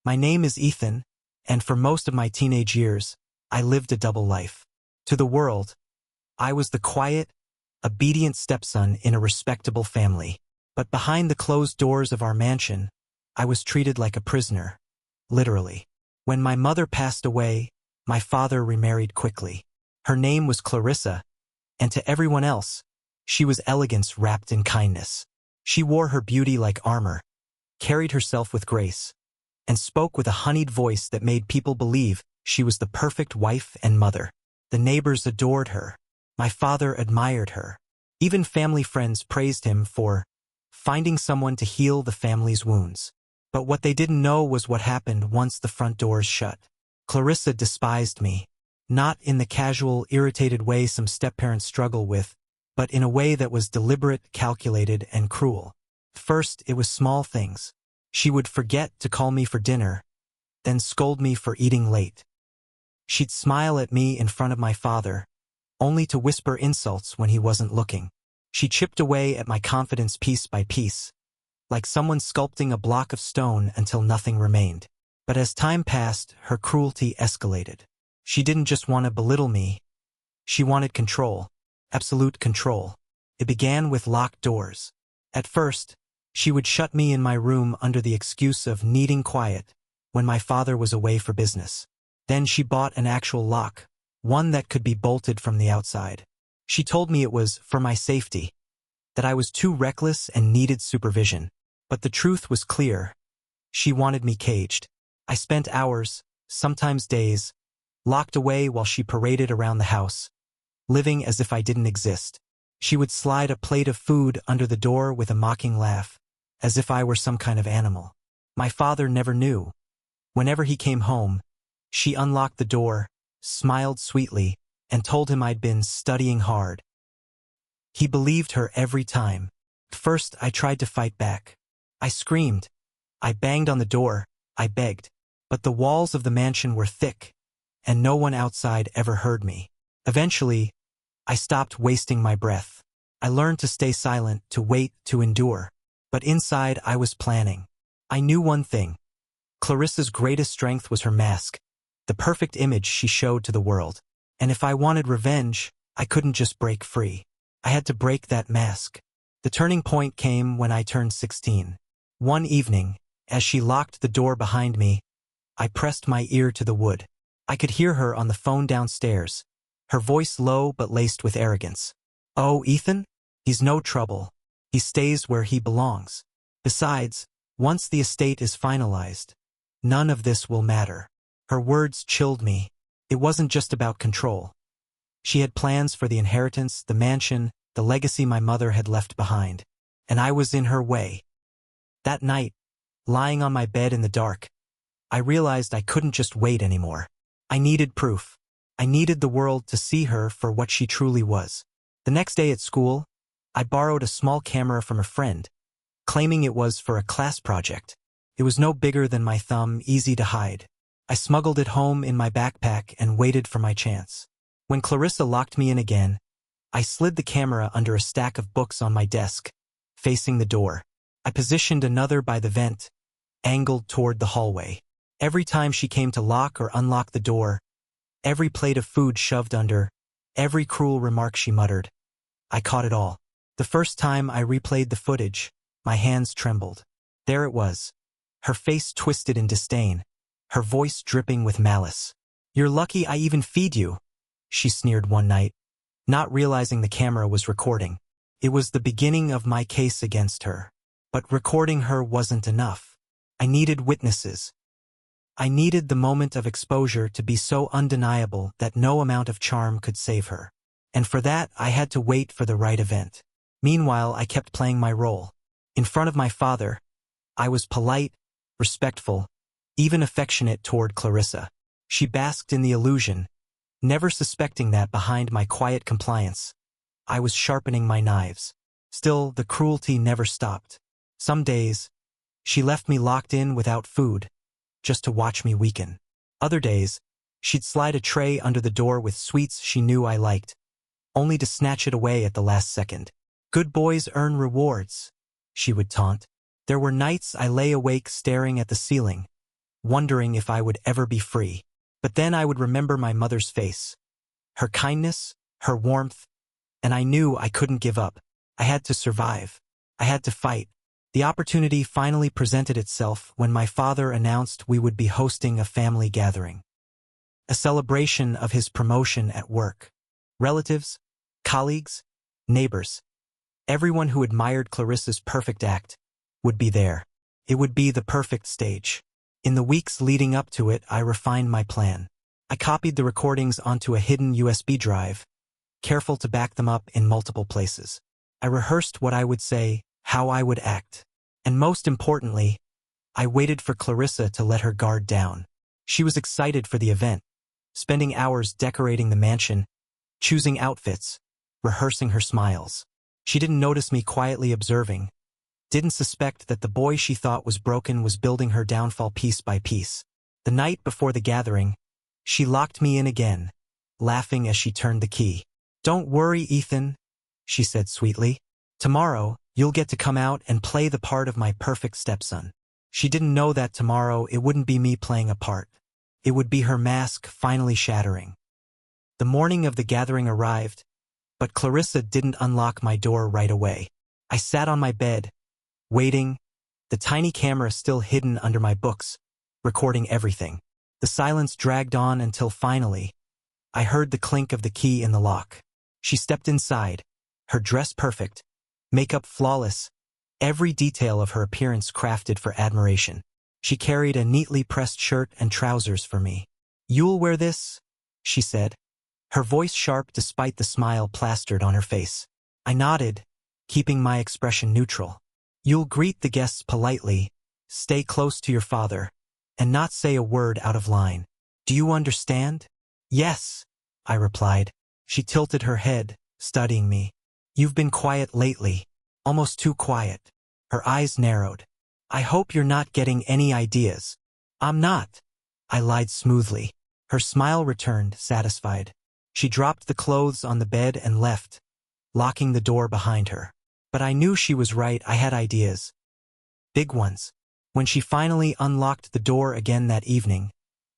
My name is Ethan, and for most of my teenage years, I lived a double life. To the world, I was the quiet, obedient stepson in a respectable family. But behind the closed doors of our mansion, I was treated like a prisoner, literally. When my mother passed away, my father remarried quickly. Her name was Clarissa, and to everyone else, she was elegance wrapped in kindness. She wore her beauty like armor, carried herself with grace, and spoke with a honeyed voice that made people believe she was the perfect wife and mother. The neighbors adored her. My father admired her. Even family friends praised him for finding someone to heal the family's wounds. But what they didn't know was what happened once the front doors shut. Clarissa despised me, not in the casual, irritated way some stepparents struggle with, but in a way that was deliberate, calculated, and cruel. First, it was small things. She would forget to call me for dinner, then scold me for eating late. She'd smile at me in front of my father, only to whisper insults when he wasn't looking. She chipped away at my confidence piece by piece, like someone sculpting a block of stone until nothing remained. But as time passed, her cruelty escalated. She didn't just want to belittle me. She wanted control, absolute control. It began with locked doors. At first, she would shut me in my room under the excuse of needing quiet when my father was away for business. Then she bought an actual lock, one that could be bolted from the outside. She told me it was for my safety, that I was too reckless and needed supervision. But the truth was clear. She wanted me caged. I spent hours, sometimes days, locked away while she paraded around the house, living as if I didn't exist. She would slide a plate of food under the door with a mocking laugh, as if I were some kind of animal. My father never knew. Whenever he came home, she unlocked the door, smiled sweetly, and told him I'd been studying hard. He believed her every time. First, I tried to fight back. I screamed. I banged on the door. I begged. But the walls of the mansion were thick, and no one outside ever heard me. Eventually, I stopped wasting my breath. I learned to stay silent, to wait, to endure. But inside, I was planning. I knew one thing. Clarissa's greatest strength was her mask, the perfect image she showed to the world. And if I wanted revenge, I couldn't just break free. I had to break that mask. The turning point came when I turned 16. One evening, as she locked the door behind me, I pressed my ear to the wood. I could hear her on the phone downstairs, her voice low but laced with arrogance. "Oh, Ethan? He's no trouble. He stays where he belongs. Besides, once the estate is finalized, none of this will matter." Her words chilled me. It wasn't just about control. She had plans for the inheritance, the mansion, the legacy my mother had left behind. And I was in her way. That night, lying on my bed in the dark, I realized I couldn't just wait anymore. I needed proof. I needed the world to see her for what she truly was. The next day at school, I borrowed a small camera from a friend, claiming it was for a class project. It was no bigger than my thumb, easy to hide. I smuggled it home in my backpack and waited for my chance. When Clarissa locked me in again, I slid the camera under a stack of books on my desk, facing the door. I positioned another by the vent, angled toward the hallway. Every time she came to lock or unlock the door, every plate of food shoved under, every cruel remark she muttered, I caught it all. The first time I replayed the footage, my hands trembled. There it was, her face twisted in disdain, her voice dripping with malice. "You're lucky I even feed you," she sneered one night, not realizing the camera was recording. It was the beginning of my case against her. But recording her wasn't enough. I needed witnesses. I needed the moment of exposure to be so undeniable that no amount of charm could save her. And for that, I had to wait for the right event. Meanwhile, I kept playing my role. In front of my father, I was polite, respectful, even affectionate toward Clarissa. She basked in the illusion, never suspecting that behind my quiet compliance, I was sharpening my knives. Still, the cruelty never stopped. Some days, she left me locked in without food, just to watch me weaken. Other days, she'd slide a tray under the door with sweets she knew I liked, only to snatch it away at the last second. "Good boys earn rewards," she would taunt. There were nights I lay awake staring at the ceiling, wondering if I would ever be free. But then I would remember my mother's face, her kindness, her warmth, and I knew I couldn't give up. I had to survive. I had to fight. The opportunity finally presented itself when my father announced we would be hosting a family gathering. A celebration of his promotion at work. Relatives, colleagues, neighbors, everyone who admired Clarissa's perfect act would be there. It would be the perfect stage. In the weeks leading up to it, I refined my plan. I copied the recordings onto a hidden USB drive, careful to back them up in multiple places. I rehearsed what I would say, how I would act. And most importantly, I waited for Clarissa to let her guard down. She was excited for the event, spending hours decorating the mansion, choosing outfits, rehearsing her smiles. She didn't notice me quietly observing, didn't suspect that the boy she thought was broken was building her downfall piece by piece. The night before the gathering, she locked me in again, laughing as she turned the key. "Don't worry, Ethan," she said sweetly. "Tomorrow, you'll get to come out and play the part of my perfect stepson." She didn't know that tomorrow it wouldn't be me playing a part. It would be her mask finally shattering. The morning of the gathering arrived, but Clarissa didn't unlock my door right away. I sat on my bed, waiting, the tiny camera still hidden under my books, recording everything. The silence dragged on until finally, I heard the clink of the key in the lock. She stepped inside, her dress perfect, makeup flawless, every detail of her appearance crafted for admiration. She carried a neatly pressed shirt and trousers for me. "You'll wear this?" she said, her voice sharp despite the smile plastered on her face. I nodded, keeping my expression neutral. "You'll greet the guests politely, stay close to your father, and not say a word out of line. Do you understand?" "Yes," I replied. She tilted her head, studying me. "You've been quiet lately, almost too quiet." Her eyes narrowed. "I hope you're not getting any ideas." "I'm not," I lied smoothly. Her smile returned, satisfied. She dropped the clothes on the bed and left, locking the door behind her. But I knew she was right. I had ideas. Big ones. When she finally unlocked the door again that evening,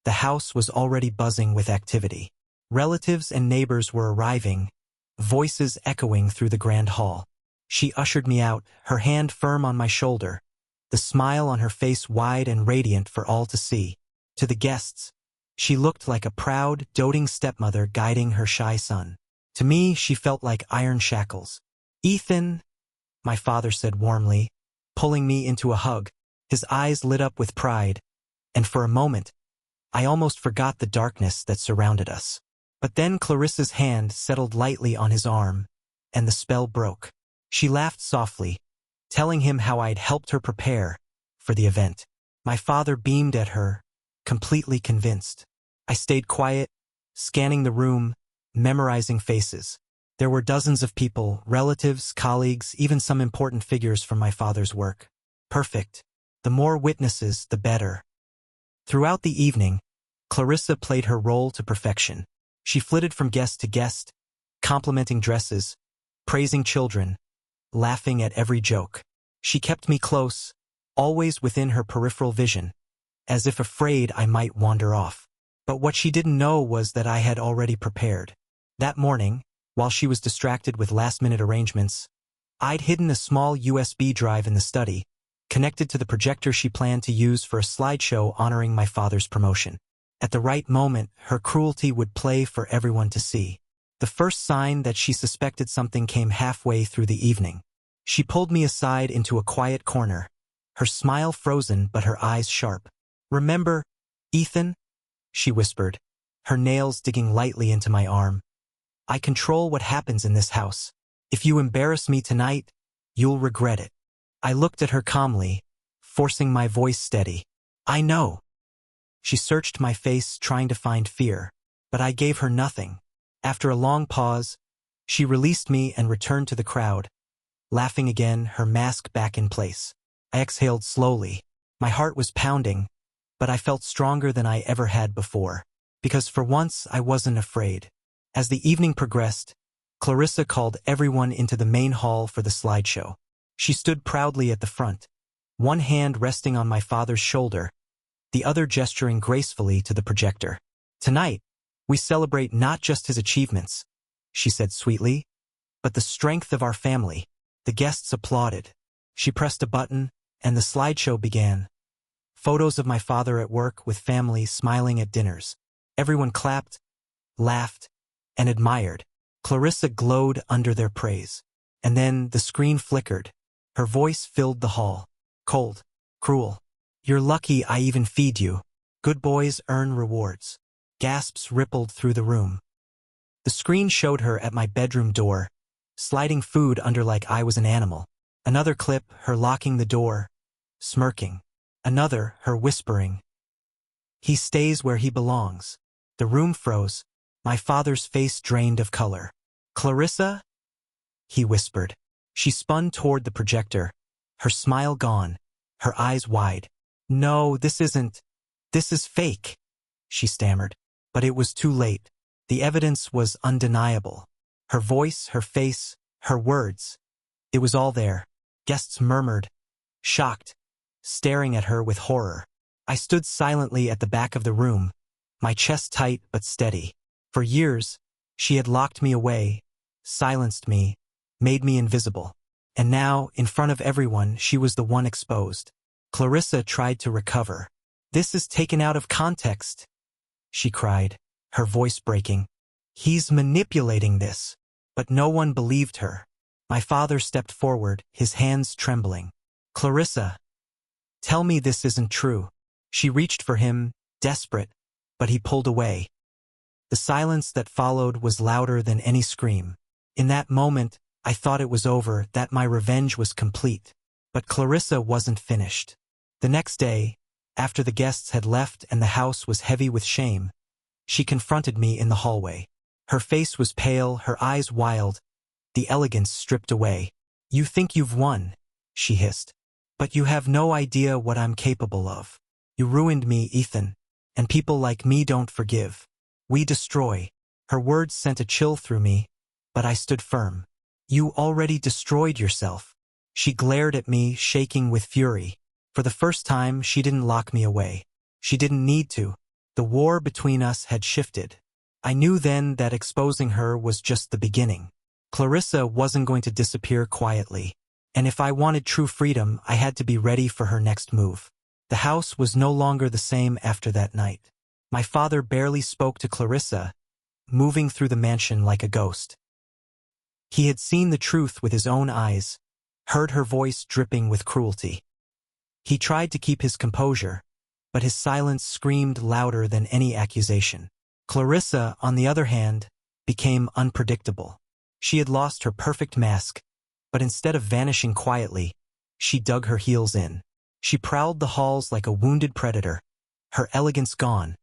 the house was already buzzing with activity. Relatives and neighbors were arriving, voices echoing through the grand hall. She ushered me out, her hand firm on my shoulder, the smile on her face wide and radiant for all to see. To the guests, she looked like a proud, doting stepmother guiding her shy son. To me, she felt like iron shackles. "Ethan," my father said warmly, pulling me into a hug. His eyes lit up with pride, and for a moment, I almost forgot the darkness that surrounded us. But then Clarissa's hand settled lightly on his arm, and the spell broke. She laughed softly, telling him how I'd helped her prepare for the event. My father beamed at her, completely convinced. I stayed quiet, scanning the room, memorizing faces. There were dozens of people, relatives, colleagues, even some important figures from my father's work. Perfect. The more witnesses, the better. Throughout the evening, Clarissa played her role to perfection. She flitted from guest to guest, complimenting dresses, praising children, laughing at every joke. She kept me close, always within her peripheral vision, as if afraid I might wander off. But what she didn't know was that I had already prepared. That morning, while she was distracted with last-minute arrangements, I'd hidden a small USB drive in the study, connected to the projector she planned to use for a slideshow honoring my father's promotion. At the right moment, her cruelty would play for everyone to see. The first sign that she suspected something came halfway through the evening. She pulled me aside into a quiet corner, her smile frozen but her eyes sharp. "Remember, Ethan?" she whispered, her nails digging lightly into my arm. "I control what happens in this house. If you embarrass me tonight, you'll regret it." I looked at her calmly, forcing my voice steady. "I know." She searched my face, trying to find fear, but I gave her nothing. After a long pause, she released me and returned to the crowd, laughing again, her mask back in place. I exhaled slowly. My heart was pounding, but I felt stronger than I ever had before, because for once I wasn't afraid. As the evening progressed, Clarissa called everyone into the main hall for the slideshow. She stood proudly at the front, one hand resting on my father's shoulder, the other gesturing gracefully to the projector. "Tonight, we celebrate not just his achievements," she said sweetly, "but the strength of our family." The guests applauded. She pressed a button, and the slideshow began. Photos of my father at work with family smiling at dinners. Everyone clapped, laughed, and admired. Clarissa glowed under their praise. And then the screen flickered. Her voice filled the hall. "Cold, cruel. You're lucky I even feed you. Good boys earn rewards." Gasps rippled through the room. The screen showed her at my bedroom door, sliding food under like I was an animal. Another clip, her locking the door, smirking. Another, her whispering, "He stays where he belongs." The room froze. My father's face drained of color. "Clarissa?" he whispered. She spun toward the projector, her smile gone, her eyes wide. "No, this isn't. This is fake," she stammered. But it was too late. The evidence was undeniable. Her voice, her face, her words. It was all there. Guests murmured, shocked, staring at her with horror. I stood silently at the back of the room, my chest tight but steady. For years, she had locked me away, silenced me, made me invisible. And now, in front of everyone, she was the one exposed. Clarissa tried to recover. "This is taken out of context," she cried, her voice breaking. "He's manipulating this." But no one believed her. My father stepped forward, his hands trembling. "Clarissa, tell me this isn't true." She reached for him, desperate, but he pulled away. The silence that followed was louder than any scream. In that moment, I thought it was over, that my revenge was complete. But Clarissa wasn't finished. The next day, after the guests had left and the house was heavy with shame, she confronted me in the hallway. Her face was pale, her eyes wild, the elegance stripped away. "You think you've won," she hissed. "But you have no idea what I'm capable of. You ruined me, Ethan, and people like me don't forgive. We destroy." Her words sent a chill through me, but I stood firm. "You already destroyed yourself." She glared at me, shaking with fury. For the first time, she didn't lock me away. She didn't need to. The war between us had shifted. I knew then that exposing her was just the beginning. Clarissa wasn't going to disappear quietly. And if I wanted true freedom, I had to be ready for her next move. The house was no longer the same after that night. My father barely spoke to Clarissa, moving through the mansion like a ghost. He had seen the truth with his own eyes, heard her voice dripping with cruelty. He tried to keep his composure, but his silence screamed louder than any accusation. Clarissa, on the other hand, became unpredictable. She had lost her perfect mask, but instead of vanishing quietly, she dug her heels in. She prowled the halls like a wounded predator, her elegance gone,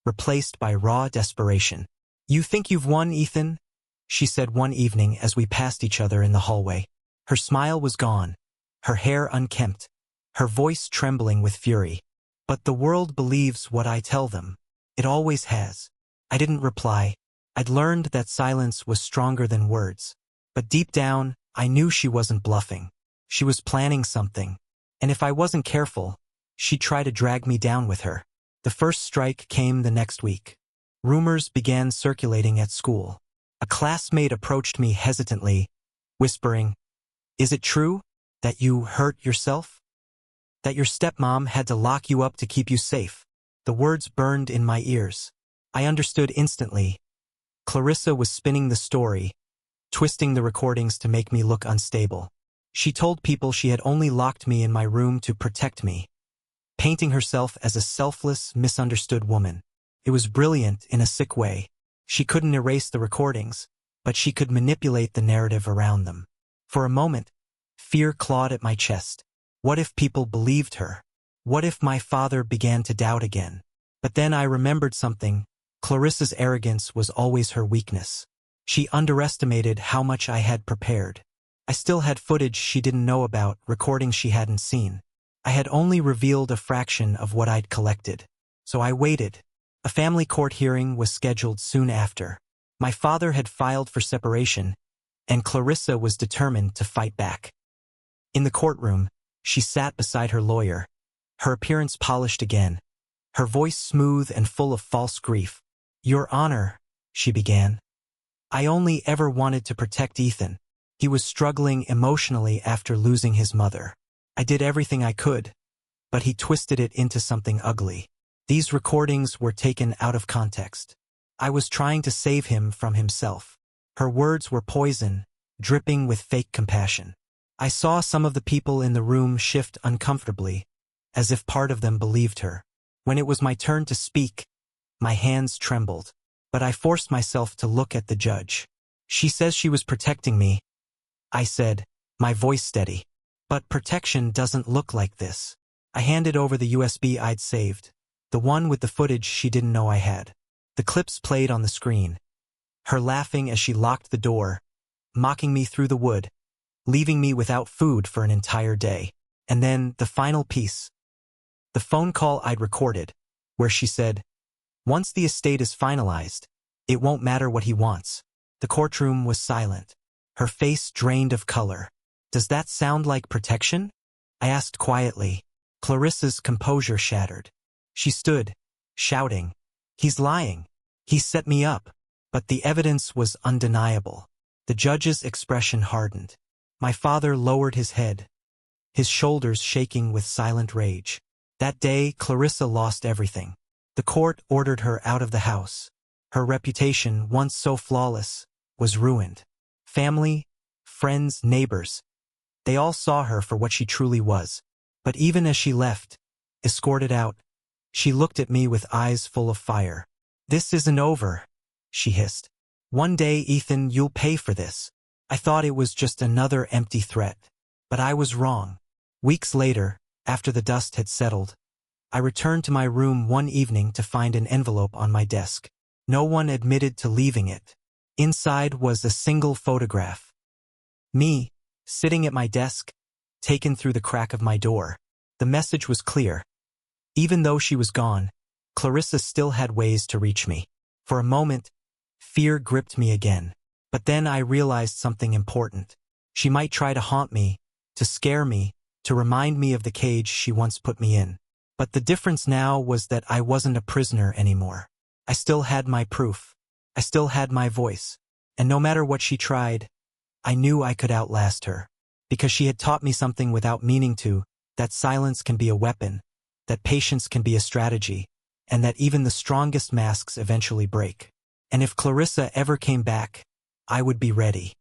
replaced by raw desperation. "You think you've won, Ethan?" she said one evening as we passed each other in the hallway. Her smile was gone, her hair unkempt, her voice trembling with fury. "But the world believes what I tell them. It always has." I didn't reply. I'd learned that silence was stronger than words. But deep down, I knew she wasn't bluffing. She was planning something. And if I wasn't careful, she'd try to drag me down with her. The first strike came the next week. Rumors began circulating at school. A classmate approached me hesitantly, whispering, "Is it true that you hurt yourself? That your stepmom had to lock you up to keep you safe?" The words burned in my ears. I understood instantly. Clarissa was spinning the story, twisting the recordings to make me look unstable. She told people she had only locked me in my room to protect me, painting herself as a selfless, misunderstood woman. It was brilliant in a sick way. She couldn't erase the recordings, but she could manipulate the narrative around them. For a moment, fear clawed at my chest. What if people believed her? What if my father began to doubt again? But then I remembered something. Clarissa's arrogance was always her weakness. She underestimated how much I had prepared. I still had footage she didn't know about, recordings she hadn't seen. I had only revealed a fraction of what I'd collected. So I waited. A family court hearing was scheduled soon after. My father had filed for separation, and Clarissa was determined to fight back. In the courtroom, she sat beside her lawyer, her appearance polished again, her voice smooth and full of false grief. "Your Honor," she began. "I only ever wanted to protect Ethan. He was struggling emotionally after losing his mother. I did everything I could, but he twisted it into something ugly. These recordings were taken out of context. I was trying to save him from himself." Her words were poison, dripping with fake compassion. I saw some of the people in the room shift uncomfortably, as if part of them believed her. When it was my turn to speak, my hands trembled, but I forced myself to look at the judge. "She says she was protecting me," I said, my voice steady. "But protection doesn't look like this." I handed over the USB I'd saved, the one with the footage she didn't know I had. The clips played on the screen, her laughing as she locked the door, mocking me through the wood, leaving me without food for an entire day. And then the final piece. The phone call I'd recorded, where she said, "Once the estate is finalized, it won't matter what he wants." The courtroom was silent, her face drained of color. "Does that sound like protection?" I asked quietly. Clarissa's composure shattered. She stood, shouting, "He's lying. He set me up." But the evidence was undeniable. The judge's expression hardened. My father lowered his head, his shoulders shaking with silent rage. That day, Clarissa lost everything. The court ordered her out of the house. Her reputation, once so flawless, was ruined. Family, friends, neighbors, they all saw her for what she truly was. But even as she left, escorted out, she looked at me with eyes full of fire. "This isn't over," she hissed. "One day, Ethan, you'll pay for this." I thought it was just another empty threat. But I was wrong. Weeks later, after the dust had settled, I returned to my room one evening to find an envelope on my desk. No one admitted to leaving it. Inside was a single photograph. Me, sitting at my desk, taken through the crack of my door. The message was clear. Even though she was gone, Clarissa still had ways to reach me. For a moment, fear gripped me again. But then I realized something important. She might try to haunt me, to scare me, to remind me of the cage she once put me in. But the difference now was that I wasn't a prisoner anymore. I still had my proof. I still had my voice. And no matter what she tried, I knew I could outlast her. Because she had taught me something without meaning to, that silence can be a weapon, that patience can be a strategy, and that even the strongest masks eventually break. And if Clarissa ever came back, I would be ready.